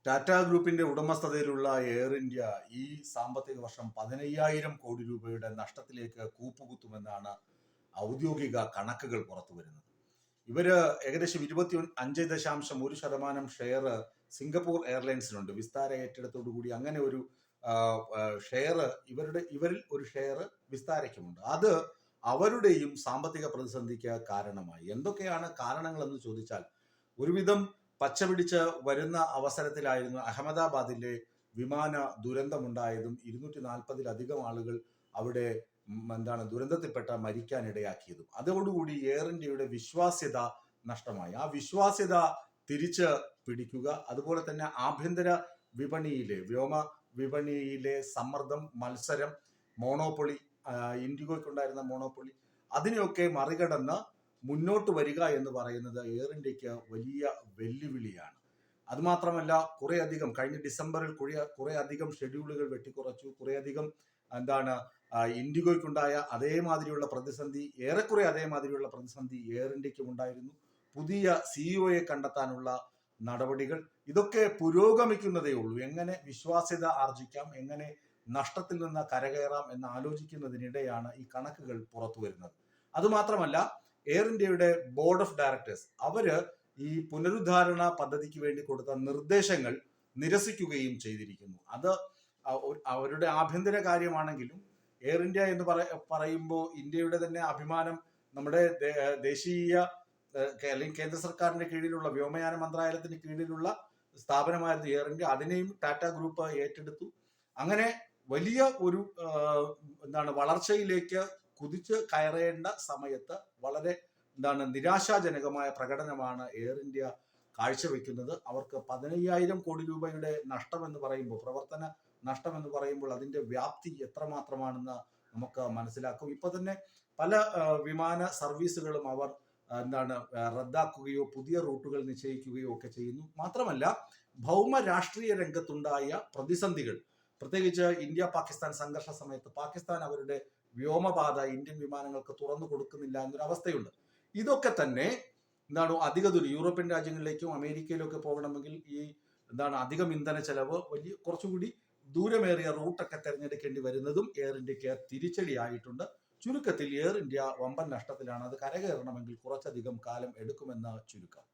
ടാറ്റ ഗ്രൂപ്പിന്റെ ഉടമസ്ഥതയിലുള്ള air India ഈ സാമ്പത്തിക വർഷം 15,000 കോടി രൂപയുടെ നഷ്ടത്തിലേക്ക് കൂപ്പുകുത്തുമെന്നാണ് ഔദ്യോഗിക കണക്കുകൾ പുറത്തു വരുന്നത്. ഇവര് ഏകദേശം 25.1% ഷെയർ സിംഗപ്പൂർ എയർലൈൻസിനുണ്ട്. വിസ്താര ഏറ്റെടുത്തോടുകൂടി അങ്ങനെ ഒരു ഷെയർ ഇവരിൽ ഒരു ഷെയർ വിസ്താരയ്ക്കുമുണ്ട്. അത് അവരുടെയും സാമ്പത്തിക പ്രതിസന്ധിക്ക് കാരണമായി. എന്തൊക്കെയാണ് കാരണങ്ങൾ എന്ന് ചോദിച്ചാൽ, ഒരുവിധം പച്ചപിടിച്ച് വരുന്ന അവസരത്തിലായിരുന്നു അഹമ്മദാബാദിലെ വിമാന ദുരന്തമുണ്ടായതും 240-ലധികം ആളുകൾ അവിടെ ദുരന്തത്തിൽപ്പെട്ട മരിക്കാനിടയാക്കിയതും. അതോടുകൂടി എയർ ഇന്ത്യയുടെ വിശ്വാസ്യത നഷ്ടമായി. ആ വിശ്വാസ്യത തിരിച്ച് പിടിക്കുക, അതുപോലെ തന്നെ ആഭ്യന്തര വിപണിയിലെ വ്യോമ വിപണിയിലെ സമ്മർദ്ദം, മത്സരം, മോണോപ്പൊളി, ഇൻഡിഗോയ്ക്കുണ്ടായിരുന്ന മോണോപ്പൊളി, അതിനെയൊക്കെ മറികടന്ന് മുന്നോട്ട് വരിക എന്ന് പറയുന്നത് എയർ ഇന്ത്യക്ക് വലിയ വെല്ലുവിളിയാണ്. അതുമാത്രമല്ല, കുറേയധികം കഴിഞ്ഞ ഡിസംബറിൽ കുറേയധികം ഷെഡ്യൂളുകൾ വെട്ടിക്കുറച്ചു. കുറേയധികം ഇൻഡിഗോയ്ക്കുണ്ടായ അതേമാതിരിയുള്ള പ്രതിസന്ധി, ഏറെക്കുറെ അതേമാതിരിയുള്ള പ്രതിസന്ധി എയർ ഇന്ത്യക്കും ഉണ്ടായിരുന്നു. പുതിയ സിഇഒയെ കണ്ടെത്താനുള്ള നടപടികൾ, ഇതൊക്കെ പുരോഗമിക്കുന്നതേ ഉള്ളൂ. എങ്ങനെ വിശ്വാസ്യത ആർജിക്കാം, എങ്ങനെ നഷ്ടത്തിൽ നിന്ന് കരകയറാം എന്ന് ആലോചിക്കുന്നതിനിടെയാണ് ഈ കണക്കുകൾ പുറത്തു വരുന്നത്. അതുമാത്രമല്ല, എയർ ഇന്ത്യയുടെ ബോർഡ് ഓഫ് ഡയറക്ടേഴ്സ് അവര് ഈ പുനരുദ്ധാരണ പദ്ധതിക്ക് വേണ്ടി കൊടുത്ത നിർദ്ദേശങ്ങൾ നിരസിക്കുകയും ചെയ്തിരിക്കുന്നു. അത് അവരുടെ ആഭ്യന്തര കാര്യമാണെങ്കിലും എയർ ഇന്ത്യ എന്ന് പറയുമ്പോൾ ഇന്ത്യയുടെ തന്നെ അഭിമാനം, നമ്മുടെ ദേശീയ അല്ലെങ്കിൽ കേന്ദ്ര സർക്കാരിന്റെ കീഴിലുള്ള വ്യോമയാന മന്ത്രാലയത്തിന് കീഴിലുള്ള സ്ഥാപനമായിരുന്നു എയർ ഇന്ത്യ. അതിനെയും ടാറ്റ ഗ്രൂപ്പ് ഏറ്റെടുത്തു. അങ്ങനെ വലിയ ഒരു വളർച്ചയിലേക്ക് കുതിച്ച് കയറേണ്ട സമയത്ത് വളരെ നിരാശാജനകമായ പ്രകടനമാണ് എയർ ഇന്ത്യ കാഴ്ചവെക്കുന്നത്. അവർക്ക് 15,000 കോടി രൂപയുടെ നഷ്ടം എന്ന് പറയുമ്പോൾ, പ്രവർത്തന നഷ്ടം എന്ന് പറയുമ്പോൾ അതിന്റെ വ്യാപ്തി എത്രമാത്രമാണെന്ന് നമുക്ക് മനസ്സിലാക്കും. ഇപ്പൊ തന്നെ പല വിമാന സർവീസുകളും അവർ റദ്ദാക്കുകയോ പുതിയ റൂട്ടുകൾ നിശ്ചയിക്കുകയോ ഒക്കെ ചെയ്യുന്നു. മാത്രമല്ല, ഭൗമ രാഷ്ട്രീയ രംഗത്തുണ്ടായ പ്രതിസന്ധികൾ, പ്രത്യേകിച്ച് ഇന്ത്യ പാകിസ്ഥാൻ സംഘർഷ സമയത്ത് പാകിസ്ഥാൻ അവരുടെ വ്യോമപാത ഇന്ത്യൻ വിമാനങ്ങൾക്ക് തുറന്നു കൊടുക്കുന്നില്ല എന്നൊരവസ്ഥയുണ്ട്. ഇതൊക്കെ തന്നെ അധിക ദൂരം യൂറോപ്യൻ രാജ്യങ്ങളിലേക്കും അമേരിക്കയിലൊക്കെ പോകണമെങ്കിൽ ഈ അധികം ഇന്ധന ചെലവ്, കുറച്ചുകൂടി ദൂരമേറിയ റൂട്ടൊക്കെ തിരഞ്ഞെടുക്കേണ്ടി വരുന്നതും എയർ ഇന്ത്യക്ക് തിരിച്ചടിയായിട്ടുണ്ട്. ചുരുക്കത്തിൽ എയർ ഇന്ത്യ വമ്പൻ നഷ്ടത്തിലാണ്. അത് കരകയറണമെങ്കിൽ കുറച്ചധികം കാലം എടുക്കുമെന്ന് ചുരുക്കം.